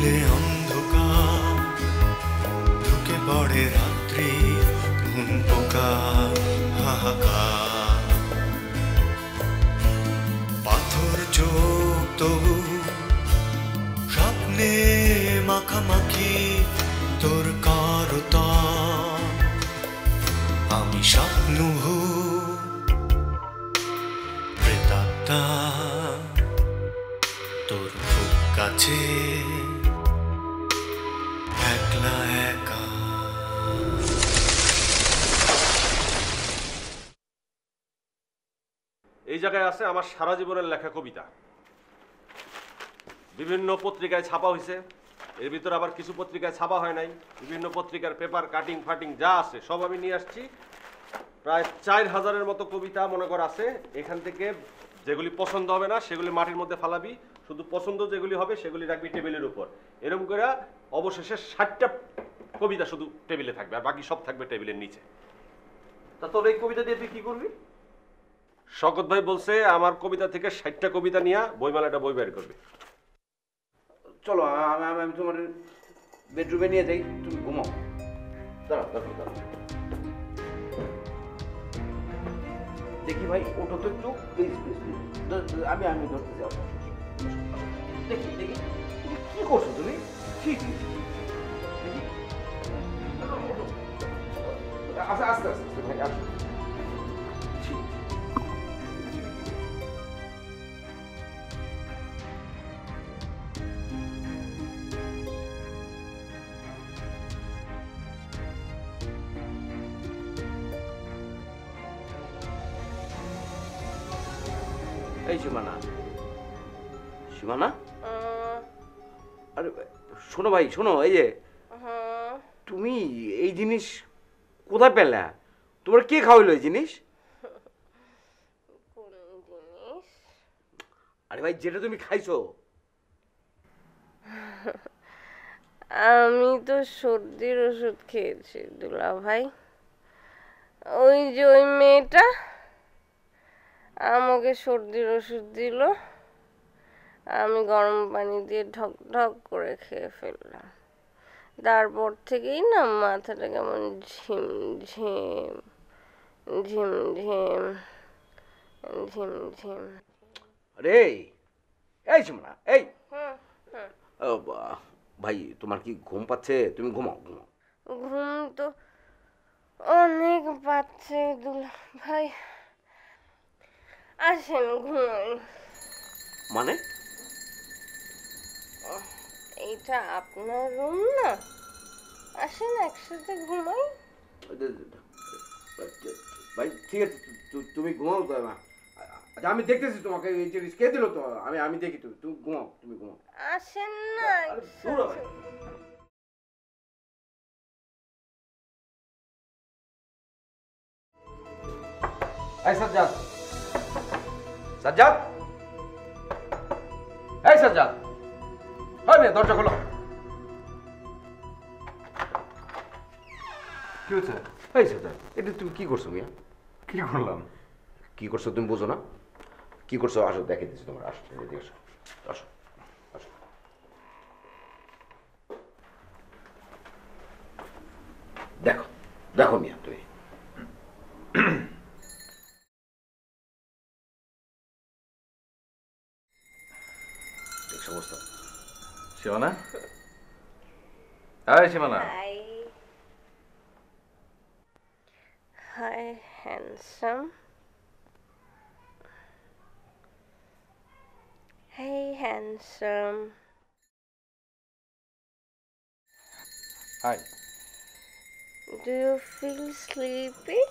দিলে অন্ধকার ঢুকে পড়ে রাত্রি ঘুম পোকা হাহাকার পাথর চোখ তবু স্বপ্নে মাখামাখি তোর কারতা আমি স্বপ্ন প্রেতাত্মা তোর খুব কাছে একলা একা। এই জায়গায় আছে আমার সারা জীবনের লেখা কবিতা, বিভিন্ন পত্রিকায় ছাপা হয়েছে, এর ভিতরে আবার কিছু পত্রিকায় ছাপা হয় নাই, বিভিন্ন পত্রিকার পেপার কাটিং ফাটিং যা আছে সব আমি নিয়ে আসছি। প্রায় 4000-এর মতো কবিতা মনে কর আছে। এখান থেকে যেগুলি পছন্দ হবে না সেগুলি মাটির মধ্যে ফালাবি, শুধু পছন্দ যেগুলি হবে সেগুলি রাখবি টেবিলের উপর। এরকম করে অবশেষে 60টা কবিতা শুধু টেবিলে থাকবে, আর বাকি সব থাকবে টেবিলের নিচে। তা তোর এই কবিতা দিয়ে তুই কি করবি? শওকত ভাই বলছে আমার কবিতা থেকে 60টা কবিতা নিয়ে বইমেলাটা বই বের করবে। চলো আমি তোমার বেডরুমে নিয়ে যাই, তুমি ঘুমাও। দাঁড়াও দাঁড়াও দাঁড়াও, দেখি ভাই ওটা তো একটু প্লিজ প্লিজ প্লিজ, আমি ধরতে যাও। দেখি দেখি তুমি কি করছো তুমি? ঠিক দেখি আস্তে আস্তে আস্তে ভাই আসো। এই সীমানা, সীমানা, আরে শোনো ভাই শোনো, এই যে তুমি এই জিনিস কোথায় পেলে? তোমার কে খাওয়াইলো এই জিনিস? কোন জিনিস? আরে ভাই যেটা তুমি খাইছো। আমি তো সর্দির ওষুধ খেয়েছি দুলা ভাই। ওই যে ওই মেয়েটা আমাকে সর্দির ওষুধ দিল, আমি গরম পানি দিয়ে ঢক ঢক করে খেয়ে ফেললাম। তারপর থেকেই না মাথাটা কেমন ঝিম ঝিম ঝিম ঝিম ঝিম ঝিম। আরে এই সীমানা, এই ভাই তোমার কি ঘুম পাচ্ছে? তুমি ঘুমাও ঘুমাও। ঘুম তো অনেক পাচ্ছে দুলা ভাই, আসেন ঘুমাই। মানে এইটা আপনার রুম না, আসেন একসাথে ঘুমাই। ভাই ঠিক আছে তুমি ঘুমাও তো। আচ্ছা আমি দেখতেছি তোমাকে এই জিনিস কে দিল তো, আমি দেখি। তুমি ঘুমাও, তুমি ঘুমাও। আসেন না। এই সাজ্জাদ, সাজ্জাদ, এই সাজ্জাদ, হয় মেয়ে দরজা খোলো। কি হচ্ছে? এই সাজ্জাদ, এটা তুমি কি করছো মিয়া? কি করলাম? কি করছো তুমি বোঝো না? কি করছো? আসো দেখে দিচ্ছি তোমার। আসো এদিকে আসো, আসো আসো। দেখো দেখো মিয়া তুমি সমস্ত। সীমানা, এই সীমানা, high high handsome, hey handsome. Hi. Do you feel sleepy?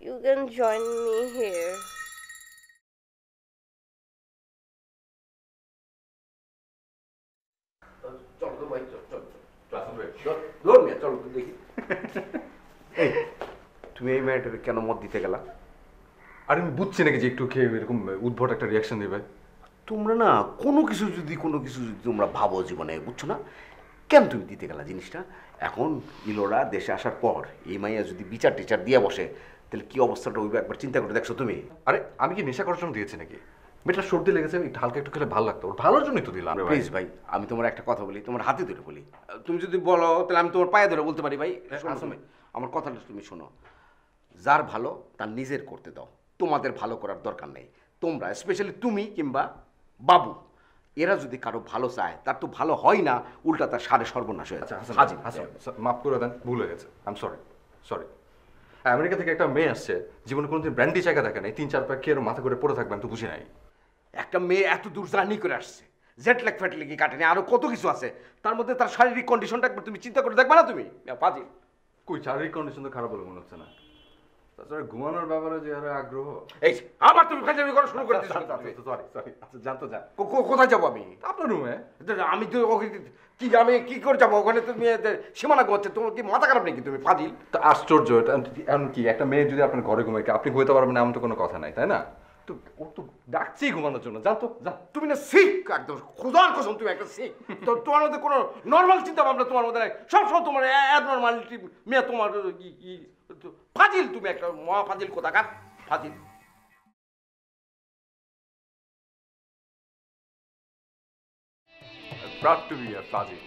You can join me here. চলো তো ভাই, চলো মিয়া, চলো তো দেখি। তুমি এই মেয়েটাকে কেন মত দিতে গেলা? আর আমি বুঝছি নাকি যে একটু খেয়ে এরকম উদ্ভট একটা রিয়াকশন দেবে? তোমরা না কোনো কিছু যদি তোমরা ভাবো জীবনে, বুঝছো না কেন তুমি দিতে গেলা জিনিসটা? এখন ইলোরা দেশে আসার পর এই মাইয়া যদি বিচার টিচার দিয়ে বসে তাহলে কি অবস্থাটা হইবে একবার চিন্তা করে দেখছো তুমি? আরে আমি কি নেশা করার জন্য দিয়েছি নাকি? মেয়েটার সর্দি লেগেছে, একটু হালকা একটু খেলে ভালো লাগতো, ওর ভালোর জন্যই তো দিলাম। প্লিজ ভাই, আমি তোমার একটা কথা বলি, তোমার হাতে ধরে বলি। তুমি যদি বলো তাহলে আমি তোমার পায়ে ধরে বলতে পারি ভাই। শোনো, আমার কথাটা তুমি শোনো। যার ভালো তার নিজের করতে দাও, তোমাদের ভালো করার দরকার নেই। তোমরা স্পেশালি তুমি কিংবা বাবু, এরা যদি কারো ভালো চায় তার তো ভালো হয় না, উল্টা তার সারে সর্বনাশ হয়ে আচ্ছা যায়। হাসান, হাসান, মাফ করে দেন, ভুল হয়ে গেছে, I am sorry, sorry. America থেকে একটা মেয়ে আসছে, জীবনে কোনোদিন ব্র্যান্ডি জায়গা দেখে নাই, 3-4 প্যাক খেয়ে মাথা করে পড়ে থাকবেন তো বুঝি নাই। একটা মেয়ে এত দূর জার্নি করে আসছে, জেট ল্যাগ ফ্যাট লেগে কাটেনি, আরো কত কিছু আছে, তার মধ্যে তার শারীরিক কন্ডিশনটা একবার তুমি চিন্তা করে দেখবা না তুমি? পাজি কই শারীরিক কন্ডিশন তো খারাপ বলে মনে হচ্ছে না। তাছাড়া ঘুমানোর ব্যাপারে যে আরে আগ্রহ। এই যে, আবার তুমি ফাজলামি করা শুরু করে দিয়েছো। সরি সরি, আচ্ছা জানতো যা। কোথায় যাবো আমি? আপনার রুমে। আমি তো ওকে আমি কি করে যাবো ওখানে? তুমি সীমানা ঘুমাচ্ছে, তোমার কি মাথা খারাপ নাকি তুমি ফাজিল? তা আশ্চর্য, এটা এমন কি একটা মেয়ে যদি আপনার ঘরে ঘুমায়, আপনি ঘুমাতে পারবেন না এমন তো কোনো কথা নাই, তাই না? তো ও তো ডাকছি ঘুমানোর জন্য, জানতো যা। তুমি না শিখ, একদম খোদার কসম তুমি একটা শিখ। তো তোমার মধ্যে কোনো নর্মাল চিন্তা ভাবনা তোমার মধ্যে নাই, সবসময় তোমার অ্যাবনর্মালিটি মেয়ে, তোমার ফাজিল, তুমি একটা মহা ফাজিল, কোথাকার ফাজিল। Proud to be a Fazil.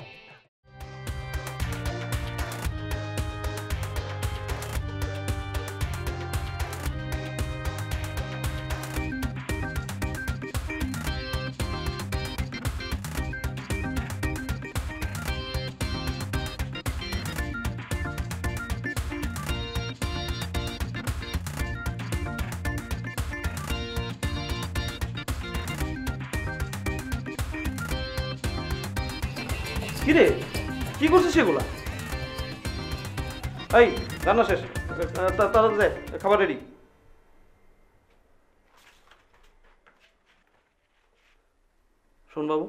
কিরে কি করছিস সেগুলা? এই রান্না শেষ, তাড়াতাড়ি দে, খাবার রেডি। শোন বাবু,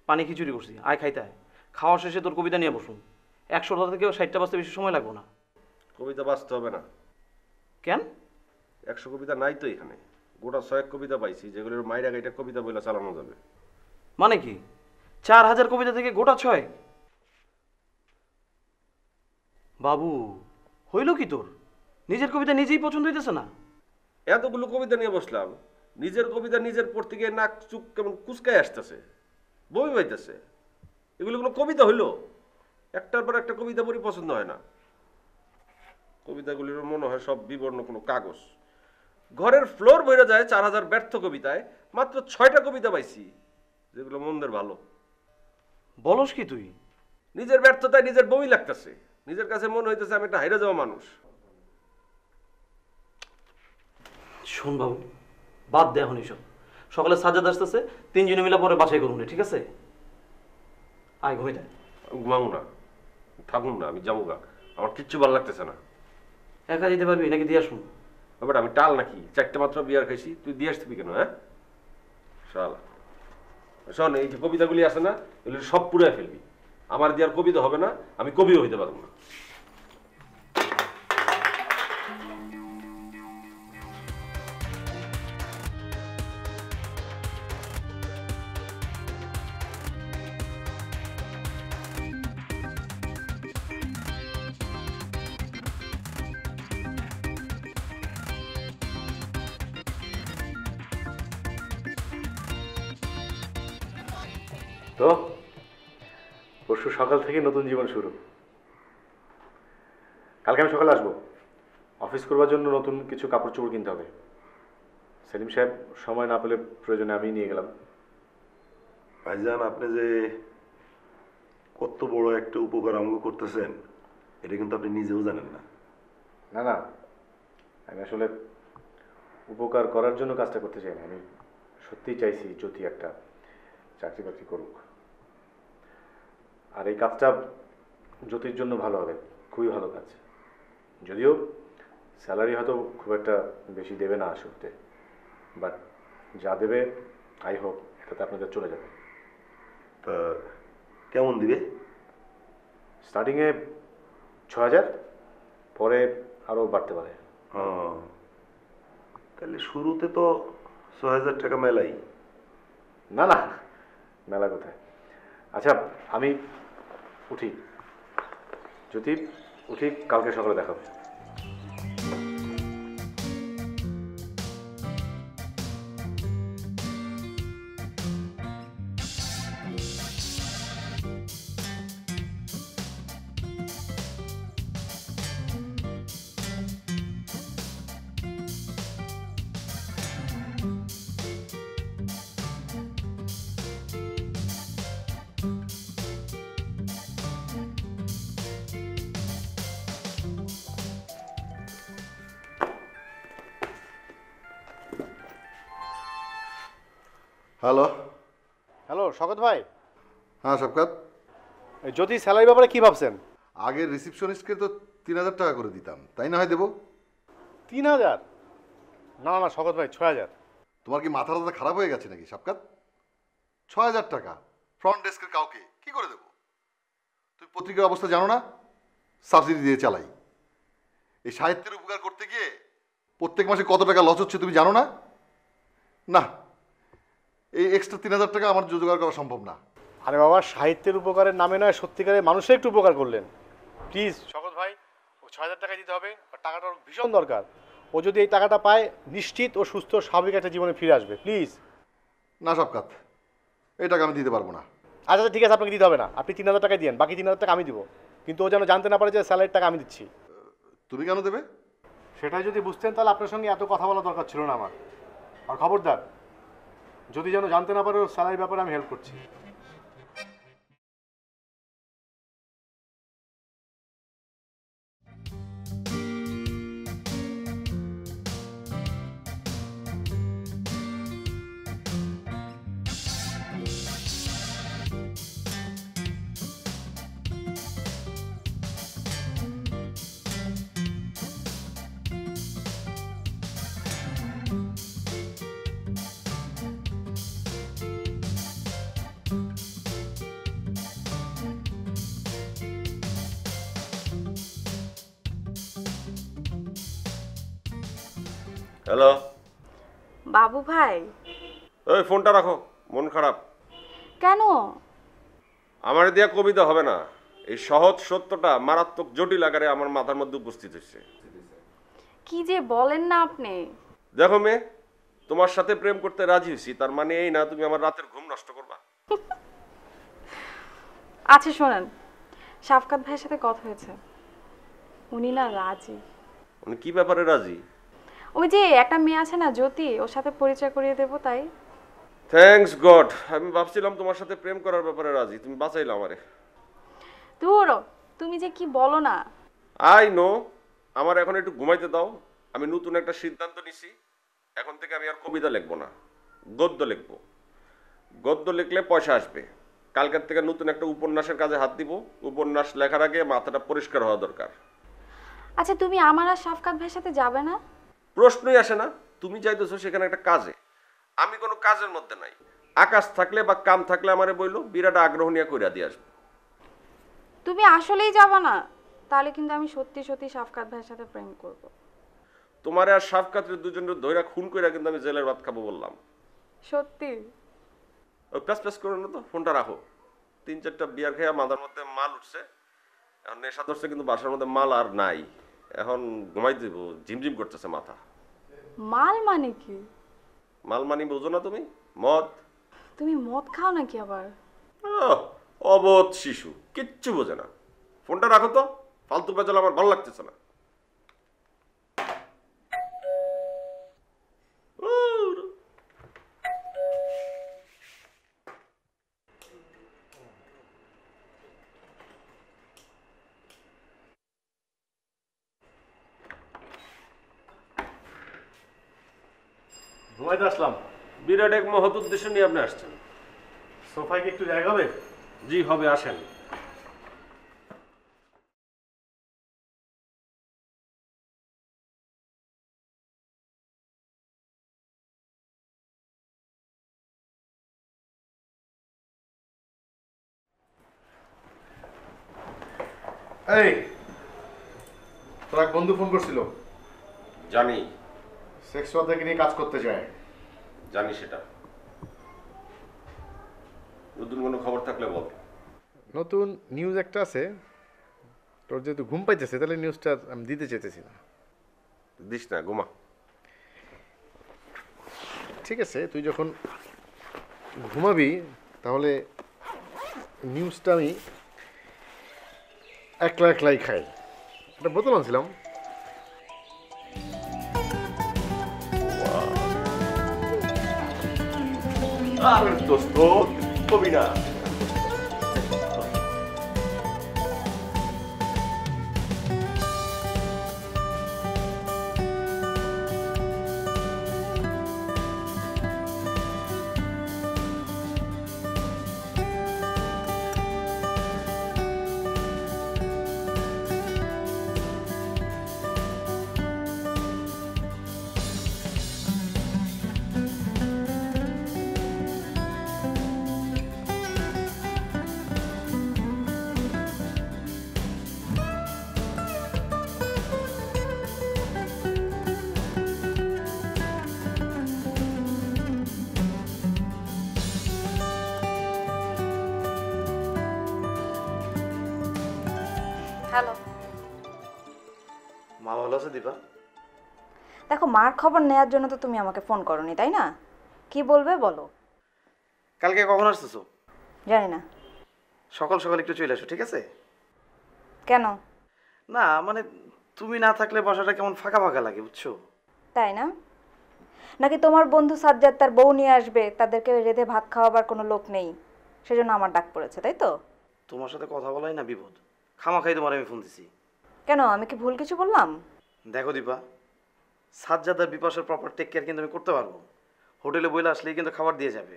পানি খিচুড়ি করছি, আয় খাইতে আয়। খাওয়া শেষে তোর কবিতা নিয়ে বসুন। 100টা থেকে 60টা বাজতে বেশি সময় লাগবে না। কবিতা বাঁচতে হবে না। কেন? 100 কবিতা নাই তো এখানে, গোটা 6 কবিতা পাইছি, যেগুলোর মাইরা গাইটা কবিতা বলে চালানো যাবে। মানে কি 4000 কবিতা থেকে গোটা 6? বাবু হইল কি তোর? নিজের কবিতা নিজেই পছন্দ হইতেছে না? এতগুলো কবিতা নিয়ে বসলাম, নিজের কবিতা নিজের পড়তে গিয়ে নাক চুপ কেমন কুচকায় আসতেছে, বমি পাইতেছে। এগুলো কোনো কবিতা হইলো? একটার পর একটা কবিতা পড়ি পছন্দ হয় না। কবিতাগুলির মনে হয় সব বিবর্ণ কোনো কাগজ। ঘরের ফ্লোর বইরা যায় 4000 ব্যর্থ কবিতায়, মাত্র 6টা কবিতা পাইছি যেগুলো মন্দের ভালো। বলস কি তুই? নিজের ব্যর্থতায় নিজের বমি লাগতেছে, নিজের কাছে মনে হইতেছে আমি একটা হাইরে যাওয়া মানুষ। শোন বাবু, বাদ দে এখন এইসব। সকালে সাজ্জাদ আসতেছে, 3 জনে মিলে পরে বাছাই করুন, ঠিক আছে? আয় ঘুমিয়ে যায়। আমি ঘুমাবো না, থাকুন না, আমি যাবো গা, আমার কিচ্ছু ভালো লাগতেছে না। একা যেতে পারবি নাকি দিয়ে আসুন? ব্যাপারটা আমি টাল নাকি? 4টে মাত্র বিয়ার খাইছি, তুই দিয়ে আসবি কেন? হ্যাঁ শালা, শোন, এই যে কবিতাগুলি আছে না, এগুলো সব পুড়ে ফেলবি। আমার দিয়ে আর কবিতা হবে না, আমি কবিও হইতে পারবো না। তো পরশু সকাল থেকে নতুন জীবন শুরু। কালকে আমি সকালে আসবো, অফিস করবার জন্য নতুন কিছু কাপড় চোপড় কিনতে হবে। সেলিম সাহেব সময় না পেলে প্রয়োজনে আমি নিয়ে গেলাম। ভাইজান, আপনি যে কত বড় একটা উপকার আমাকে করতেছেন, এটা কিন্তু আপনি নিজেও জানেন না। না না, আমি আসলে উপকার করার জন্য কাজটা করতে চাই না। আমি সত্যিই চাইছি জ্যোতি একটা চাকরি বাকরি করুক। আর এই কাজটা জ্যোতির জন্য ভালো হবে, খুবই ভালো কাজ। যদিও স্যালারি হয়তো খুব একটা বেশি দেবে না শুরুতে, বাট যা দেবে আই হোপ এটাতে আপনাদের চলে যাবে। তা কেমন দিবে? স্টার্টিংয়ে 6000, পরে আরও বাড়তে পারে। তাহলে শুরুতে তো 6000 টাকা মেলাই। না না, মেলা কোথায়। আচ্ছা আমি উঠি, জ্যোতি উঠি, কালকে সকালে দেখা হবে। হ্যালো। হ্যালো শকত ভাই। হ্যাঁ শওকত। যদি স্যালারি ব্যাপারে কি ভাবছেন? আগের রিসিপশনিস্টকে তো 3000 টাকা করে দিতাম, তাই না হয় দেবো? 3000? না না শকত ভাই, 6000। তোমার কি মাথা টাথা খারাপ হয়ে গেছে নাকি শওকত? 6000 টাকা ফ্রন্ট ডেস্কের কাউকে কি করে দেবো? তুমি পত্রিকার অবস্থা জানো না? সাবসিডি দিয়ে চালাই। এই সাহিত্যের উপকার করতে গিয়ে প্রত্যেক মাসে কত টাকা লস হচ্ছে তুমি জানো না? না, এই এক্সট্রা 3000 টাকা আমার জোগাড় করা সম্ভব না। আরে বাবা, সাহিত্যের উপকারের নামে নয়, সত্যিকারের মানুষের একটু উপকার করলেন। প্লিজ শকত ভাই, ও 6000 টাকা দিতে হবে, আর টাকাটা ওর ভীষণ দরকার। ও যদি এই টাকাটা পায়, নিশ্চিত ও সুস্থ স্বাভাবিক একটা জীবনে ফিরে আসবে। প্লিজ। না শওকত, এই টাকা আমি দিতে পারবো না। আচ্ছা আচ্ছা ঠিক আছে, আপনাকে দিতে হবে না, আপনি 3000 টাকাই দিন, বাকি 3000 টাকা আমি দিব। কিন্তু ও যেন জানতে না পারে যে স্যালারির টাকা আমি দিচ্ছি। তুমি কেন দেবে? সেটাই যদি বুঝতেন তাহলে আপনার সঙ্গে এত কথা বলা দরকার ছিল না আমার। আর খবরদার, যদি যেন জানতে না পারে ওর স্যালারির ব্যাপারে আমি হেল্প করছি। হ্যালো বাবু ভাই। ওই ফোনটা রাখো, মন খারাপ। কেন? আমার দিয়া কবিতা হবে না, এই সহজ সত্যটা মারাত্মক জটিল আকারে আমার মাথার মধ্যে উপস্থিত হচ্ছে। কি যে বলেন না আপনি। দেখো মেয়ে, তোমার সাথে প্রেম করতে রাজি হয়েছি, তার মানে এই না তুমি আমার রাতের ঘুম নষ্ট করবা। আচ্ছা শোনেন, শাফকাত ভাইয়ের সাথে কথা হয়েছে, উনি না রাজি। উনি কি ব্যাপারে রাজি? ওই যে একটা মেয়ে আছে না জ্যোতি, ওর সাথে পরিচয় করিয়ে দেবো তাই। থ্যাঙ্কস গড, আমি ভাবছিলাম তোমার সাথে প্রেম করার ব্যাপারে রাজি, তুমি বাঁচাইলে আমারে। দূর, তুমি যে কি বলো না। আই নো, আমার এখন একটু ঘুমাইতে দাও। আমি নতুন একটা সিদ্ধান্ত নিছি, এখন থেকে আমি আর কবিতা লিখবো না, গদ্য লিখবো। গদ্য লিখলে পয়সা আসবে। কালকের থেকে নতুন একটা উপন্যাসের কাজে হাত দিব। উপন্যাস লেখার আগে মাথাটা পরিষ্কার হওয়া দরকার। আচ্ছা তুমি আমার আর শাফকাত ভাইয়ের সাথে যাবে না? প্রশ্নই আসে না। তুমি চাইতেছো সেখানে একটা কাজে, আমি কোনো কাজের মধ্যে নাই। আকাশ থাকলে বা কাম থাকলে আমারে বইলো, বিরাট আগ্রহ নিয়ে কইরা দিয়ে আসবো। তুমি আসলেই যাবে না? তাহলে কিন্তু আমি সত্যি সত্যি শাফকাত ভাইয়ের সাথে প্রেম করব। তোমারে আর শাফকাতের দুজনের ধইরা খুন কইরা কিন্তু আমি জেলের ভাত খাবো বললাম। সত্যি? ওই প্যাস প্যাস করো না তো, ফোনটা রাখো। 3-4টা বিয়ার খেয়ে মাথার মধ্যে মাল উঠছে, এখন নেশা ধরছে, কিন্তু বাসার মধ্যে মাল আর নাই। এখন ঘুমাই দেবো, ঝিমঝিম করতেছে মাথা। মাল মানে কি? মাল মানি বোঝো না তুমি? মদ। তুমি মদ খাও নাকি আবার? অবোধ শিশু, কিচ্ছু বোঝে না। ফোনটা রাখো তো, ফালতু পেঁচাল আমার ভালো লাগতেছে না। ঘুমাইতে আসলাম। বিরাট এক মহৎ উদ্দেশ্য নিয়ে আপনি আসছেন। সোফায় কি একটু জায়গা হবে? জি হবে, আসেন। এই, তোর এক বন্ধু ফোন করছিল। জানি। সেক্স ওয়ার্কারকে নিয়ে কাজ করতে চায়। জানি সেটা। নতুন কোনো খবর থাকলে বল। নতুন নিউজ একটা আছে, তোর যেহেতু ঘুম পাইতেছে তাহলে নিউজটা আমি দিতে চাইতেছি না। দিস না, ঘুমা। ঠিক আছে, তুই যখন ঘুমাবি তাহলে নিউজটা আমি একলা একলাই খাই। একটা বোতল আনছিলাম। আরে দোস্ত, কবি না। হ্যালো। মা ভালো আছে দীপা? দেখো, মার খবর নেওয়ার জন্য তো তুমি আমাকে ফোন করোনি, তাই না? কি বলবে বলো। কালকে কখন আসতেছো? জানি না। সকাল সকাল একটু চলে আসো, ঠিক আছে? কেন? না মানে তুমি না থাকলে বাসাটা কেমন ফাঁকা ফাঁকা লাগে, বুঝছো? তাই না? নাকি তোমার বন্ধু সাজ্জাদ তার বউ নিয়ে আসবে, তাদেরকে রেঁধে ভাত খাওয়াবার কোনো লোক নেই, সেজন্য আমার ডাক পড়েছে, তাই তো? তোমার সাথে কথা বলাই না বিপদ, খামাখাই তোমার আমি ফোন দিছি। কেন, আমি কি ভুল কিছু বললাম? দেখো দীপা, সাজ্জাদ আর বিপাশের প্রপার টেক কেয়ার কিন্তু আমি করতে পারবো। হোটেলে বইলে আসলেই কিন্তু খাবার দিয়ে যাবে।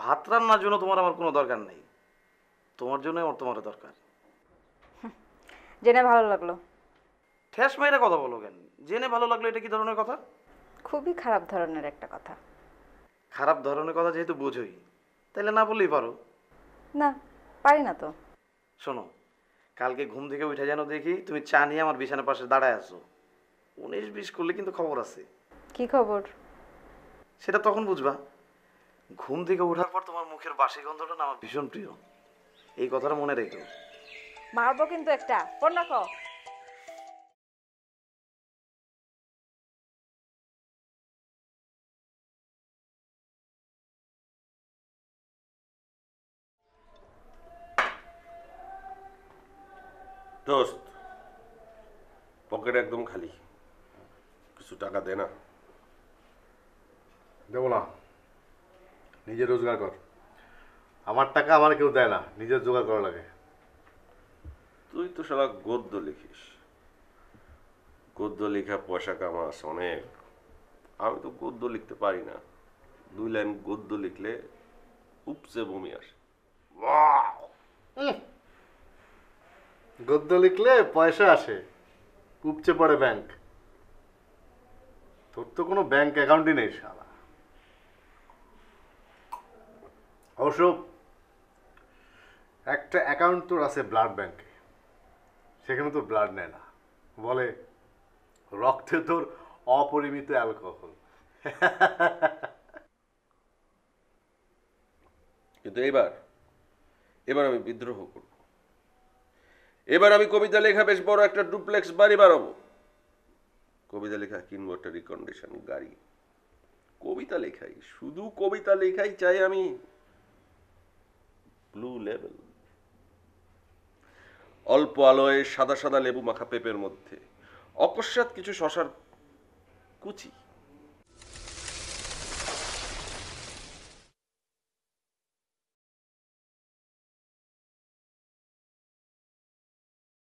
ভাত রান্নার জন্য তোমার আমার কোনো দরকার নেই, তোমার জন্য আমার তোমার দরকার। জেনে ভালো লাগলো। ঠেস মাইরা কথা বলো কেন? জেনে ভালো লাগলো এটা কি ধরনের কথা? খুবই খারাপ ধরনের একটা কথা। খারাপ ধরনের কথা যেহেতু বোঝোই, তাহলে না বললেই পারো। না, পারি না তো। শোনো, কালকে ঘুম থেকে উঠে যেন দেখি তুমি চা নিয়ে আমার বিছানার পাশে দাঁড়ায় আছো। 19-20 করলে কিন্তু খবর আছে। কি খবর? সেটা তখন বুঝবা। ঘুম থেকে ওঠার পর তোমার মুখের বাসি গন্ধটা না আমার ভীষণ প্রিয়। এই কথাটা মনে রেখো। মারবো কিন্তু একটা। ফোন রাখো। দোস্ত, পকেট একদম খালি, কিছু টাকা দে না। দেবো না, নিজে রোজগার কর। আমার টাকা আমার কেউ দেয় না, নিজের জোগাড় করা লাগে। তুই তো শালা গদ্য লিখিস, গদ্য লেখা পয়সা কামাস অনেক। আমি তো গদ্য লিখতে পারি না, 2 লাইন গদ্য লিখলে উপচে বমি আসে। গদ্য লিখলে পয়সা আসে, উপচে পড়ে ব্যাংক। তোর তো কোনো ব্যাংক অ্যাকাউন্টই নেই শালা। অবশ্য একটা অ্যাকাউন্ট তোর আছে ব্লাড ব্যাংকে, সেখানে তোর ব্লাড নেয় না, বলে রক্তে তোর অপরিমিত অ্যালকোহল। কিন্তু এবার আমি বিদ্রোহ করব। এবার আমি কবিতা লেখা বেশ বড় একটা ডুপ্লেক্স বাড়ি বানাবো। কবিতা লেখা কিনবো একটা রিকন্ডিশন গাড়ি। কবিতা লেখাই, শুধু কবিতা লেখাই চাই আমি। ব্লু লেভেল, অল্প আলোয় সাদা সাদা লেবু মাখা পেপের মধ্যে অকস্মাৎ কিছু শশার কুচি,